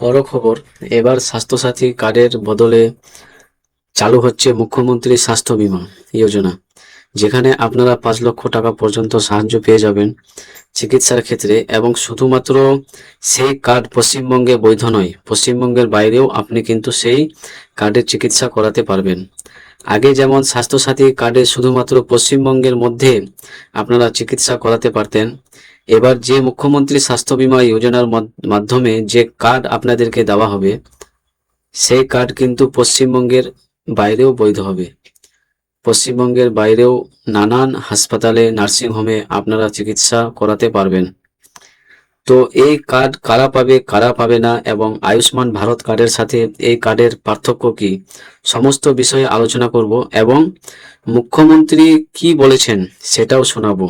বড় খবর, এবার স্বাস্থ্যসাথী কার্ডের বদলে চালু হচ্ছে মুখ্যমন্ত্রী স্বাস্থ্য বীমা যোজনা, যেখানে আপনারা 5 লক্ষ টাকা পর্যন্ত সাহায্য পেয়ে যাবেন চিকিৎসার ক্ষেত্রে। এবং শুধুমাত্র সেই কার্ড পশ্চিমবঙ্গে বৈধ নয়, পশ্চিমবঙ্গের বাইরেও আপনি কিন্তু সেই কার্ডের চিকিৎসা করাতে পারবেন। আগে যেমন স্বাস্থ্যসাথী কার্ডে শুধুমাত্র পশ্চিমবঙ্গের মধ্যে আপনারা চিকিৎসা করাতে পারতেন, এবার যে মুখ্যমন্ত্রী স্বাস্থ্য বীমা যোজনার মাধ্যমে যে কার্ড আপনাদেরকে দেওয়া হবে, সেই কার্ড কিন্তু পশ্চিমবঙ্গের বাইরেও বৈধ হবে। পশ্চিমবঙ্গের বাইরেও নানান হাসপাতালে, নার্সিংহোমে আপনারা চিকিৎসা করাতে পারবেন। তো এই কার্ড কারা পাবে, কারা পাবে না, এবং আয়ুষ্মান ভারত কার্ডের সাথে এই কার্ডের পার্থক্য কি, সমস্ত বিষয়ে আলোচনা করব এবং মুখ্যমন্ত্রী কি বলেছেন সেটাও শোনাবো।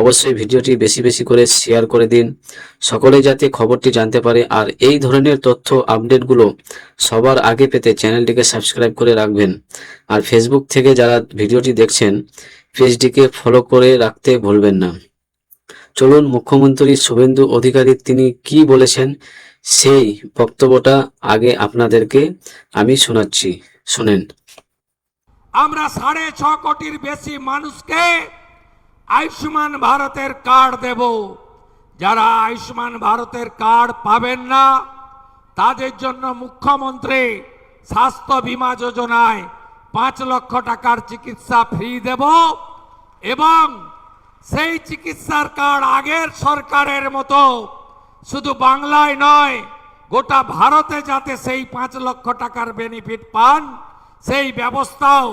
অবশ্যই ভিডিওটি বেশি বেশি করে শেয়ার করে দিন, সকলে যাতে খবরটি জানতে পারে। আর এই ধরনের তথ্য আপডেটগুলো সবার আগে পেতে চ্যানেলটিকে সাবস্ক্রাইব করে রাখবেন। আর ফেসবুক থেকে যারা ভিডিওটি দেখছেন, পেজটিকে ফলো করে রাখতে ভুলবেন না। চলুন মুখ্যমন্ত্রী শুভেন্দু অধিকারী তিনি কি বলেছেন সেই বক্তব্যটা আগে আপনাদেরকে আমি শোনাচ্ছি, শুনেন। আমরা 6.5 কোটির বেশি মানুষকে আয়ুষ্মান ভারতের কার্ড দেব। যারা আয়ুষ্মান ভারতের কার্ড পাবেন না তাদের জন্য মুখ্যমন্ত্রী স্বাস্থ্য বীমা যোজনায় 5 লক্ষ টাকার চিকিৎসা ফ্রি দেব এবং সেই চিকিৎসার কার্ড আগের সরকারের মতো শুধু বাংলায় নয় গোটা ভারতে যাতে সেই 5 লক্ষ টাকার বেনিফিট পান সেই ব্যবস্থাও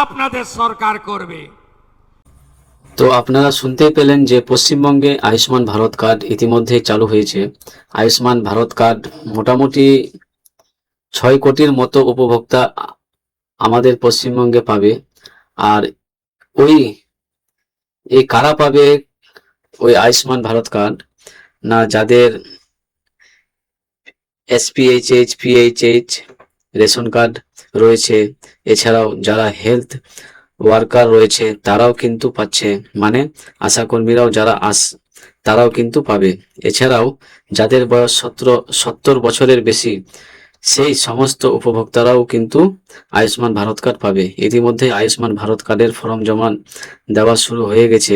আপনাদের সরকার করবে। তো আপনারা শুনতে পেলেন যে পশ্চিমবঙ্গে আয়ুষ্মান ভারত কার্ড ইতিমধ্যে চালু হয়েছে। আয়ুষ্মান ভারত কার্ড মোটামুটি 6 কোটির মতো উপভোক্তা আমাদের পশ্চিমবঙ্গে পাবে। আর ওই এই কারা পাবে ওই আয়ুষ্মান ভারত কার্ড, না যাদের এসপিএইচএইচ, পিএইচএইচ রেশন কার্ড রয়েছে, এছাড়াও যারা হেলথ ওয়ার্কার রয়েছে তারাও কিন্তু পাচ্ছে, মানে আশাকর্মীরাও যারা তারাও কিন্তু পাবে। এছাড়াও যাদের বয়স 70 বছরের বেশি সেই সমস্ত উপভোক্তারাও কিন্তু আয়ুষ্মান ভারত কার্ড পাবে। ইতিমধ্যে আয়ুষ্মান ভারত কার্ডের ফর্ম জমা দেওয়া শুরু হয়ে গেছে।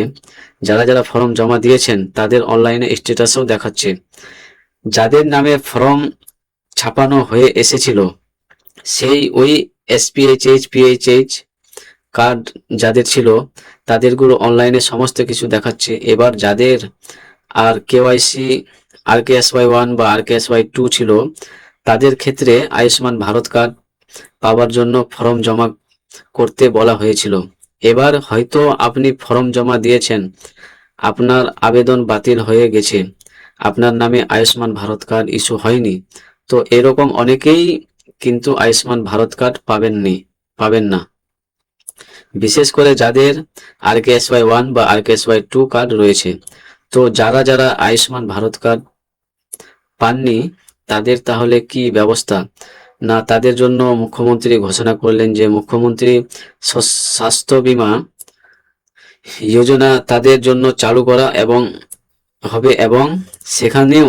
যারা যারা ফর্ম জমা দিয়েছেন তাদের অনলাইনে স্ট্যাটাসও দেখাচ্ছে। যাদের নামে ফর্ম ছাপানো হয়ে এসেছিল সেই ওই এসপিএইচএইচ, পিএইচএইচ কার্ড যাদের ছিল তাদেরগুলো অনলাইনে সমস্ত কিছু দেখাচ্ছে। এবার যাদের আর কেওয়াইসি RKSY1 বা RKSY2 ছিল তাদের ক্ষেত্রে আয়ুষ্মান ভারত কার্ড পাওয়ার জন্য ফর্ম জমা করতে বলা হয়েছিল। এবার হয়তো আপনি ফর্ম জমা দিয়েছেন, আপনার আবেদন বাতিল হয়ে গেছে, আপনার নামে আয়ুষ্মান ভারত কার্ড ইস্যু হয়নি। তো এরকম অনেকেই কিন্তু আয়ুষ্মান ভারত কার্ড পাবেন না, বিশেষ করে যাদের RKSY1 বা RKSY2 কার্ড রয়েছে। তো যারা যারা আয়ুষ্মান ভারত কার্ড পাননি তাদের তাহলে কি ব্যবস্থা, না তাদের জন্য মুখ্যমন্ত্রী ঘোষণা করলেন যে মুখ্যমন্ত্রী স্বাস্থ্য বীমা যোজনা তাদের জন্য চালু করা হবে এবং সেখানেও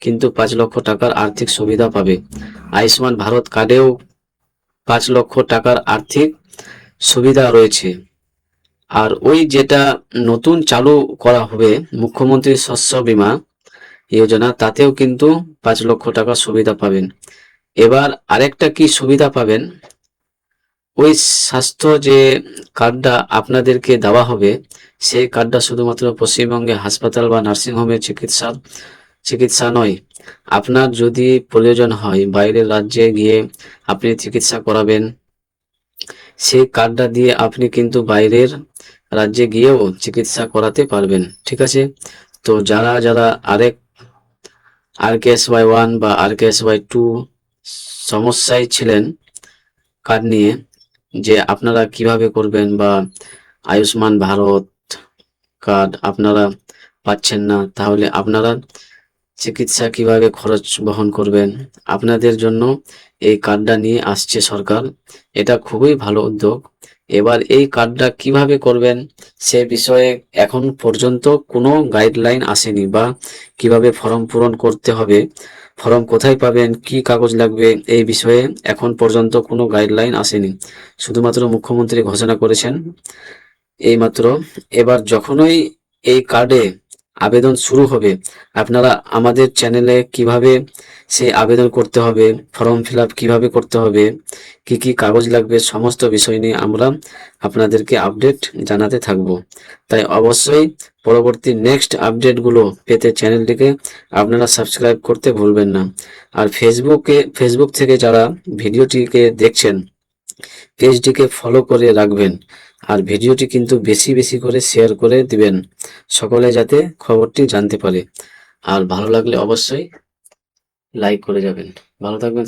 কিন্তু 5 লক্ষ টাকার আর্থিক সুবিধা পাবে। আয়ুষ্মান ভারত কার্ডেও 5 লক্ষ টাকার আর্থিক সুবিধা রয়েছে। আর ওই যেটা নতুন চালু করা হবে মুখ্যমন্ত্রী শস্য বীমা যোজনা, তাতেও কিন্তু 5 লক্ষ টাকা সুবিধা পাবেন। এবার আরেকটা কি সুবিধা পাবেন, ওই স্বাস্থ্য যে কার্ডটা আপনাদেরকে দেওয়া হবে সেই কার্ডটা শুধুমাত্র পশ্চিমবঙ্গে হাসপাতাল বা নার্সিংহোমে চিকিৎসা নয়, আপনার যদি প্রয়োজন হয় বাইরের রাজ্যে গিয়ে আপনি চিকিৎসা করাবেন, সেই কার্ডটা দিয়ে আপনি কিন্তু বাইরের রাজ্যে গিয়েও চিকিৎসা করাতে পারবেন। ঠিক আছে, তো যারা যারা RKSY1 বা RKSY2 সমস্যায় ছিলেন কার্ড নিয়ে, যে আপনারা কিভাবে করবেন, বা আয়ুষ্মান ভারত কার্ড আপনারা পাচ্ছেন না, তাহলে আপনারা চিকিৎসা কিভাবে খরচ বহন করবেন, আপনাদের জন্য এই কার্ডটা নিয়ে আসছে সরকার। এটা খুবই ভালো উদ্যোগ। এবার এই কার্ডটা কিভাবে করবেন সে বিষয়ে এখন পর্যন্ত কোনো গাইডলাইন আসেনি, বা কিভাবে ফর্ম পূরণ করতে হবে ফর্ম কোথায় পাবেন, কি কাগজ লাগবে, এই বিষয়ে এখন পর্যন্ত কোনো গাইডলাইন আসেনি। শুধুমাত্র মুখ্যমন্ত্রী ঘোষণা করেছেন এইমাত্র। এবার যখনই এই কার্ডে আবেদন শুরু হবে, আপনারা আমাদের চ্যানেলে কিভাবে সেই আবেদন করতে হবে, ফর্ম ফিল আপ কীভাবে করতে হবে, কি কি কাগজ লাগবে, সমস্ত বিষয় নিয়ে আমরা আপনাদেরকে আপডেট জানাতে থাকব। তাই অবশ্যই পরবর্তী নেক্সট আপডেটগুলো পেতে চ্যানেলটিকে আপনারা সাবস্ক্রাইব করতে ভুলবেন না। আর ফেসবুক থেকে যারা ভিডিওটিকে দেখছেন, পেজটিকে ফলো করে রাখবেন। আর ভিডিওটি কিন্তু বেশি বেশি করে শেয়ার করে দিবেন, সকলে যাতে খবরটি জানতে পারে। আর ভালো লাগলে অবশ্যই লাইক করে যাবেন। ভালো থাকবেন।